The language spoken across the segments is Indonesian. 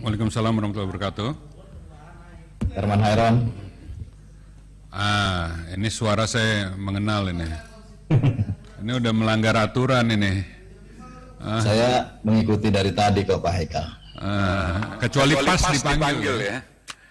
Waalaikumsalam warahmatullahi wabarakatuh. Herman Hairon. Ini suara saya mengenal ini. Ini udah melanggar aturan ini. Saya mengikuti dari tadi kok Pak Haikal. Kecuali pas dipanggil ya.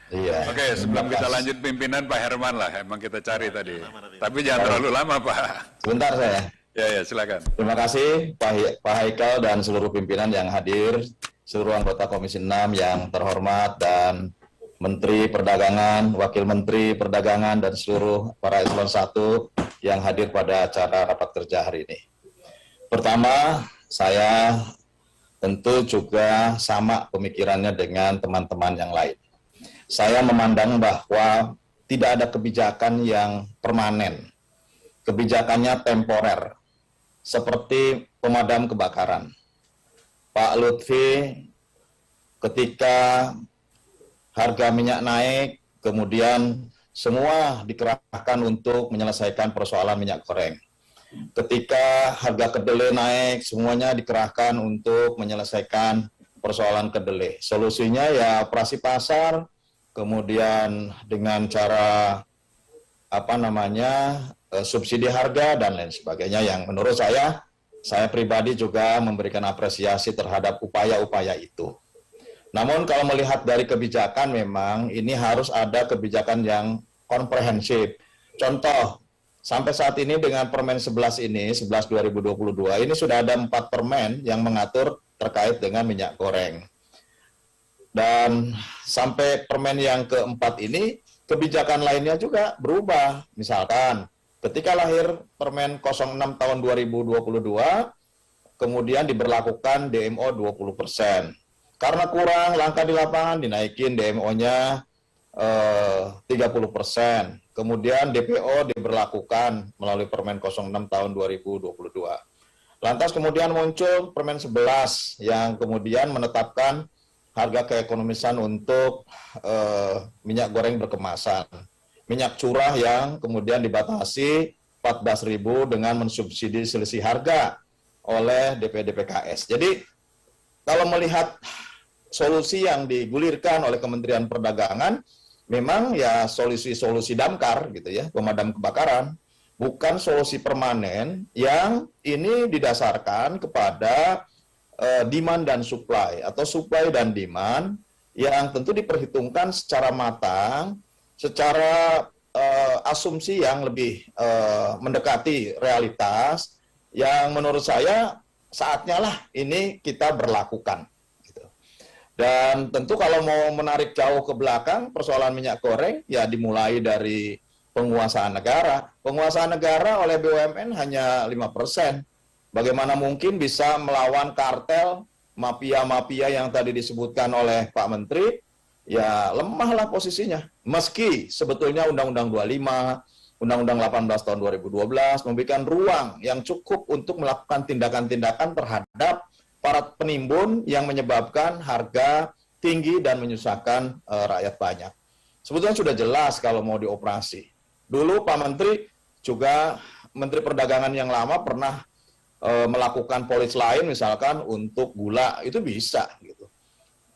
Iya. Oke, sebelum kita lanjut pimpinan Pak Herman lah, emang kita cari tadi. Tapi jangan terlalu lama Pak. Sebentar saya. Ya, silakan. Terima kasih Pak Haikal dan seluruh pimpinan yang hadir, seluruh anggota Komisi 6 yang terhormat, dan Menteri Perdagangan, Wakil Menteri Perdagangan, dan seluruh para eselon 1 yang hadir pada acara rapat kerja hari ini. Pertama, saya tentu juga sama pemikirannya dengan teman-teman yang lain. Saya memandang bahwa tidak ada kebijakan yang permanen, kebijakannya temporer, seperti pemadam kebakaran. Pak Lutfi, ketika harga minyak naik, kemudian semua dikerahkan untuk menyelesaikan persoalan minyak goreng. Ketika harga kedelai naik, semuanya dikerahkan untuk menyelesaikan persoalan kedelai. Solusinya ya operasi pasar, kemudian dengan cara subsidi harga dan lain sebagainya, yang menurut saya pribadi juga memberikan apresiasi terhadap upaya-upaya itu. Namun kalau melihat dari kebijakan, memang ini harus ada kebijakan yang komprehensif. Contoh, sampai saat ini dengan Permen 11 ini, 11/2022, ini sudah ada 4 permen yang mengatur terkait dengan minyak goreng. Dan sampai permen yang keempat ini, kebijakan lainnya juga berubah. Misalkan, ketika lahir Permen 06 tahun 2022, kemudian diberlakukan DMO 20%. Karena kurang langka di lapangan, dinaikin DMO-nya 30%. Kemudian DPO diberlakukan melalui Permen 06 tahun 2022. Lantas kemudian muncul Permen 11 yang kemudian menetapkan harga keekonomisan untuk minyak goreng berkemasan. Minyak curah yang kemudian dibatasi 14.000 dengan mensubsidi selisih harga oleh DPD-PKS. Jadi kalau melihat solusi yang digulirkan oleh Kementerian Perdagangan, memang ya solusi-solusi damkar gitu ya, pemadam kebakaran, bukan solusi permanen yang ini didasarkan kepada demand dan supply, atau supply dan demand yang tentu diperhitungkan secara matang, secara asumsi yang lebih mendekati realitas, yang menurut saya saatnya lah ini kita berlakukan. Gitu. Dan tentu kalau mau menarik jauh ke belakang persoalan minyak goreng, ya dimulai dari penguasaan negara. Penguasaan negara oleh BUMN hanya 5%. Bagaimana mungkin bisa melawan kartel, mafia-mafia yang tadi disebutkan oleh Pak Menteri? Ya lemahlah posisinya. Meski sebetulnya Undang-Undang 25, Undang-Undang 18 tahun 2012 memberikan ruang yang cukup untuk melakukan tindakan-tindakan terhadap para penimbun yang menyebabkan harga tinggi dan menyusahkan rakyat banyak. Sebetulnya sudah jelas kalau mau dioperasi. Dulu Pak Menteri juga, Menteri Perdagangan yang lama pernah melakukan polis lain misalkan untuk gula, itu bisa gitu.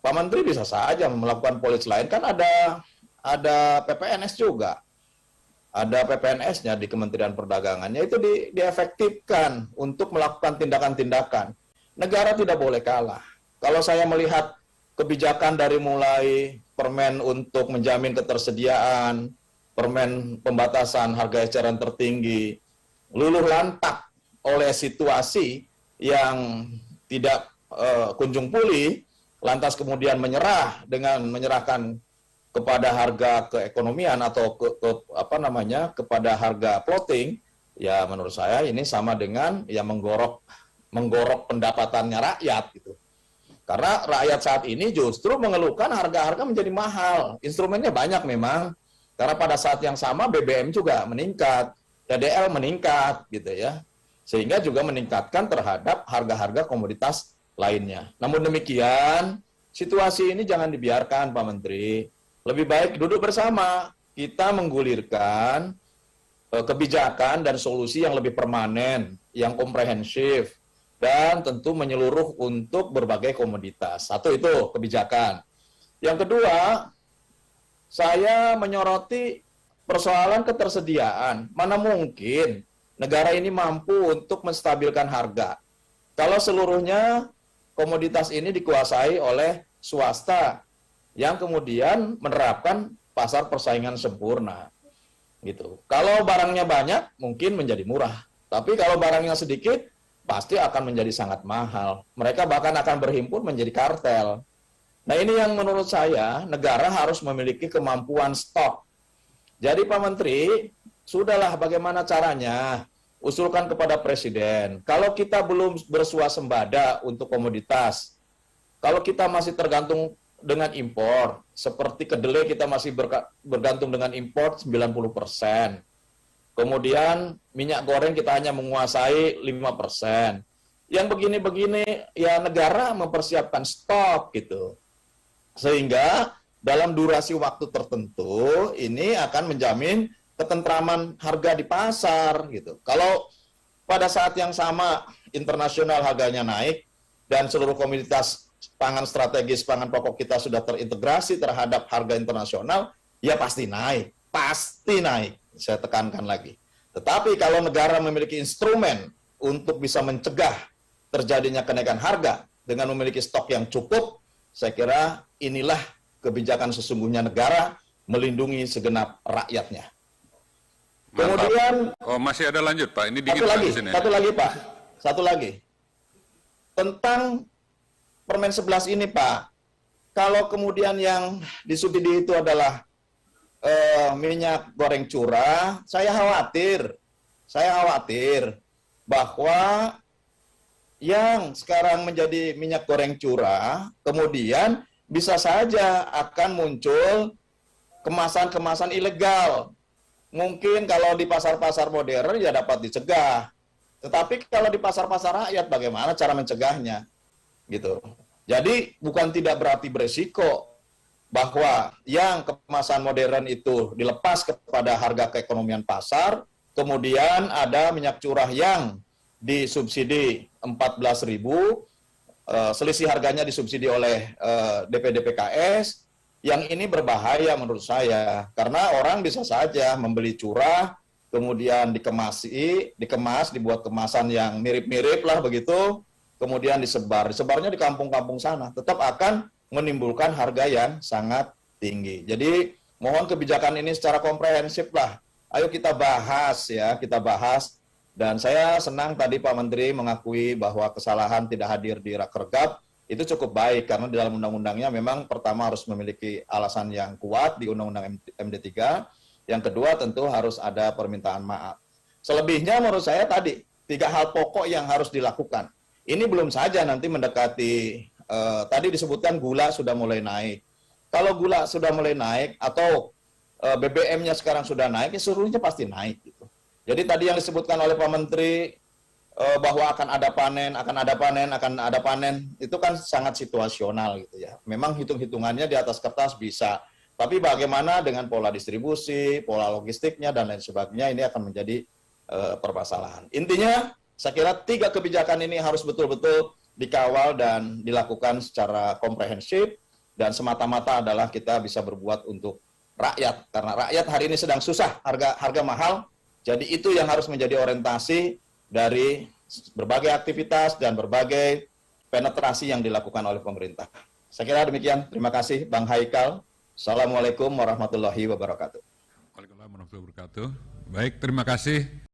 Pak Menteri bisa saja melakukan polis lain, kan ada PPNS juga. Ada PPNS-nya di Kementerian Perdagangannya, itu diefektifkan untuk melakukan tindakan-tindakan. Negara tidak boleh kalah. Kalau saya melihat kebijakan dari mulai permen untuk menjamin ketersediaan, permen pembatasan harga eceran tertinggi, luluh lantak oleh situasi yang tidak kunjung pulih, lantas kemudian menyerah dengan menyerahkan kepada harga keekonomian atau kepada harga floating, ya menurut saya ini sama dengan ya menggorok pendapatannya rakyat gitu. Karena rakyat saat ini justru mengeluhkan harga-harga menjadi mahal. Instrumennya banyak memang, karena pada saat yang sama BBM juga meningkat, TDL meningkat gitu ya. Sehingga juga meningkatkan terhadap harga-harga komoditas lainnya. Namun demikian, situasi ini jangan dibiarkan Pak Menteri. Lebih baik duduk bersama, kita menggulirkan kebijakan dan solusi yang lebih permanen, yang komprehensif, dan tentu menyeluruh untuk berbagai komoditas. Satu itu kebijakan. Yang kedua, saya menyoroti persoalan ketersediaan. Mana mungkin negara ini mampu untuk menstabilkan harga kalau seluruhnya komoditas ini dikuasai oleh swasta yang kemudian menerapkan pasar persaingan sempurna. Gitu. Kalau barangnya banyak, mungkin menjadi murah. Tapi kalau barangnya sedikit, pasti akan menjadi sangat mahal. Mereka bahkan akan berhimpun menjadi kartel. Nah, ini yang menurut saya negara harus memiliki kemampuan stok. Jadi Pak Menteri, sudahlah bagaimana caranya, usulkan kepada Presiden. Kalau kita belum bersuasembada untuk komoditas, kalau kita masih tergantung dengan impor, seperti kedelai kita masih bergantung dengan impor 90%. Kemudian minyak goreng kita hanya menguasai 5%. Yang begini-begini, ya negara mempersiapkan stok gitu. Sehingga dalam durasi waktu tertentu ini akan menjamin ketentraman harga di pasar gitu. Kalau pada saat yang sama internasional harganya naik dan seluruh komoditas pangan strategis, pangan pokok kita sudah terintegrasi terhadap harga internasional, ya pasti naik, saya tekankan lagi. Tetapi kalau negara memiliki instrumen untuk bisa mencegah terjadinya kenaikan harga dengan memiliki stok yang cukup, saya kira inilah kebijakan sesungguhnya negara melindungi segenap rakyatnya. Mantap. Kemudian masih ada lanjut Pak, ini dingin di sini. Satu lagi. Tentang Permen 11 ini Pak, kalau kemudian yang disubsidi itu adalah minyak goreng curah, saya khawatir bahwa yang sekarang menjadi minyak goreng curah, kemudian bisa saja akan muncul kemasan-kemasan ilegal. Mungkin kalau di pasar-pasar modern ya dapat dicegah. Tetapi kalau di pasar-pasar rakyat bagaimana cara mencegahnya? Gitu. Jadi bukan tidak berarti beresiko bahwa yang kemasan modern itu dilepas kepada harga keekonomian pasar, kemudian ada minyak curah yang disubsidi 14.000, selisih harganya disubsidi oleh DPDPKS, yang ini berbahaya menurut saya, karena orang bisa saja membeli curah, kemudian dikemas, dibuat kemasan yang mirip-mirip lah begitu, kemudian disebarnya di kampung-kampung sana, tetap akan menimbulkan harga yang sangat tinggi. Jadi mohon kebijakan ini secara komprehensif lah, ayo kita bahas ya, dan saya senang tadi Pak Menteri mengakui bahwa kesalahan tidak hadir di Rakergap, itu cukup baik karena di dalam undang-undangnya memang pertama harus memiliki alasan yang kuat di Undang-Undang MD3, yang kedua tentu harus ada permintaan maaf. Selebihnya menurut saya tadi 3 hal pokok yang harus dilakukan. Ini belum saja nanti mendekati, tadi disebutkan gula sudah mulai naik. Kalau gula sudah mulai naik atau BBM-nya sekarang sudah naik, ya seluruhnya pasti naik gitu. Jadi tadi yang disebutkan oleh Pak Menteri bahwa akan ada panen, itu kan sangat situasional gitu ya. Memang hitung-hitungannya di atas kertas bisa, tapi bagaimana dengan pola distribusi, pola logistiknya dan lain sebagainya, ini akan menjadi permasalahan. Intinya, saya kira 3 kebijakan ini harus betul-betul dikawal dan dilakukan secara komprehensif, dan semata-mata adalah kita bisa berbuat untuk rakyat, karena rakyat hari ini sedang susah, harga mahal. Jadi itu yang harus menjadi orientasi dari berbagai aktivitas dan berbagai penetrasi yang dilakukan oleh pemerintah. Saya kira demikian. Terima kasih Bang Haikal. Assalamualaikum warahmatullahi wabarakatuh. Waalaikumsalam warahmatullahi wabarakatuh. Baik, terima kasih.